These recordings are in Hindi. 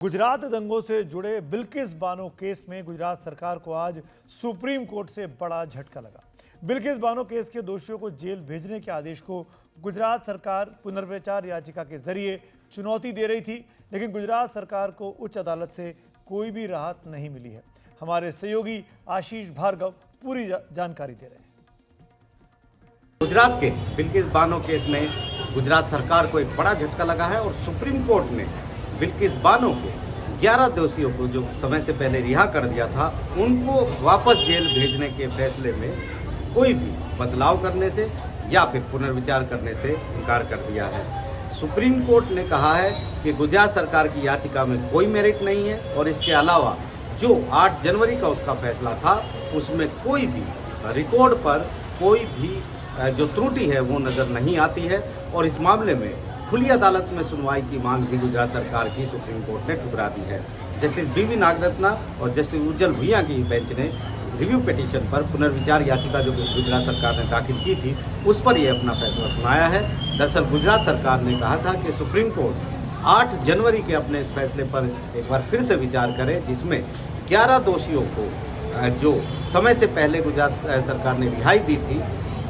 गुजरात दंगों से जुड़े बिल्किस बानो केस में गुजरात सरकार को आज सुप्रीम कोर्ट से बड़ा झटका लगा। बिल्किस बानो केस के दोषियों को जेल भेजने के आदेश को गुजरात सरकार पुनर्विचार याचिका के जरिए चुनौती दे रही थी, लेकिन गुजरात सरकार को उच्च अदालत से कोई भी राहत नहीं मिली है। हमारे सहयोगी आशीष भार्गव पूरी जानकारी दे रहे हैं। गुजरात के बिल्किस बानो केस में गुजरात सरकार को एक बड़ा झटका लगा है और सुप्रीम कोर्ट ने बिल्किस बानो को 11 दोषियों को जो समय से पहले रिहा कर दिया था, उनको वापस जेल भेजने के फैसले में कोई भी बदलाव करने से या फिर पुनर्विचार करने से इनकार कर दिया है। सुप्रीम कोर्ट ने कहा है कि गुजरात सरकार की याचिका में कोई मेरिट नहीं है और इसके अलावा जो 8 जनवरी का उसका फैसला था उसमें कोई भी रिकॉर्ड पर कोई भी जो त्रुटि है वो नज़र नहीं आती है और इस मामले में खुली अदालत में सुनवाई की मांग भी गुजरात सरकार की सुप्रीम कोर्ट ने ठुकरा दी है। जस्टिस बीवी नागरत्ना और जस्टिस उज्जवल भुइयां की बेंच ने रिव्यू पिटीशन पर पुनर्विचार याचिका जो गुजरात सरकार ने दाखिल की थी उस पर यह अपना फैसला सुनाया है। दरअसल गुजरात सरकार ने कहा था कि सुप्रीम कोर्ट 8 जनवरी के अपने इस फैसले पर एक बार फिर से विचार करे, जिसमें 11 दोषियों को जो समय से पहले गुजरात सरकार ने रिहाई दी थी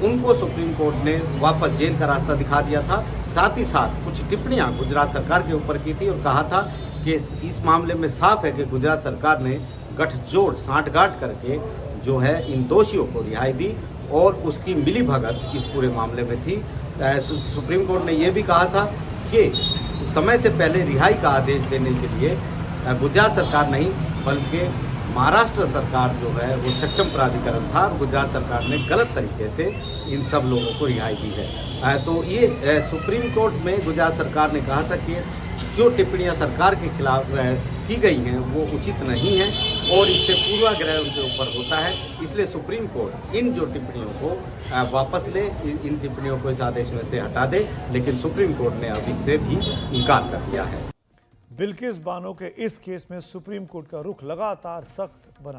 उनको सुप्रीम कोर्ट ने वापस जेल का रास्ता दिखा दिया था। साथ ही साथ कुछ टिप्पणियां गुजरात सरकार के ऊपर की थी और कहा था कि इस मामले में साफ है कि गुजरात सरकार ने गठजोड़ सांठगांठ करके जो है इन दोषियों को रिहाई दी और उसकी मिलीभगत इस पूरे मामले में थी। सुप्रीम कोर्ट ने यह भी कहा था कि समय से पहले रिहाई का आदेश देने के लिए गुजरात सरकार नहीं बल्कि महाराष्ट्र सरकार जो है वो सक्षम प्राधिकरण था। गुजरात सरकार ने गलत तरीके से इन सब लोगों को रिहाई दी है। तो ये सुप्रीम कोर्ट में गुजरात सरकार ने कहा था कि जो टिप्पणियां सरकार के खिलाफ की गई हैं वो उचित नहीं है और इससे पूर्वाग्रह उनके ऊपर होता है, इसलिए सुप्रीम कोर्ट इन जो टिप्पणियों को वापस ले, इन टिप्पणियों को इस आदेश में से हटा दे। लेकिन सुप्रीम कोर्ट ने अब इससे भी इनकार कर दिया है। बिल्किस बानो के इस केस में सुप्रीम कोर्ट का रुख लगातार सख्त बना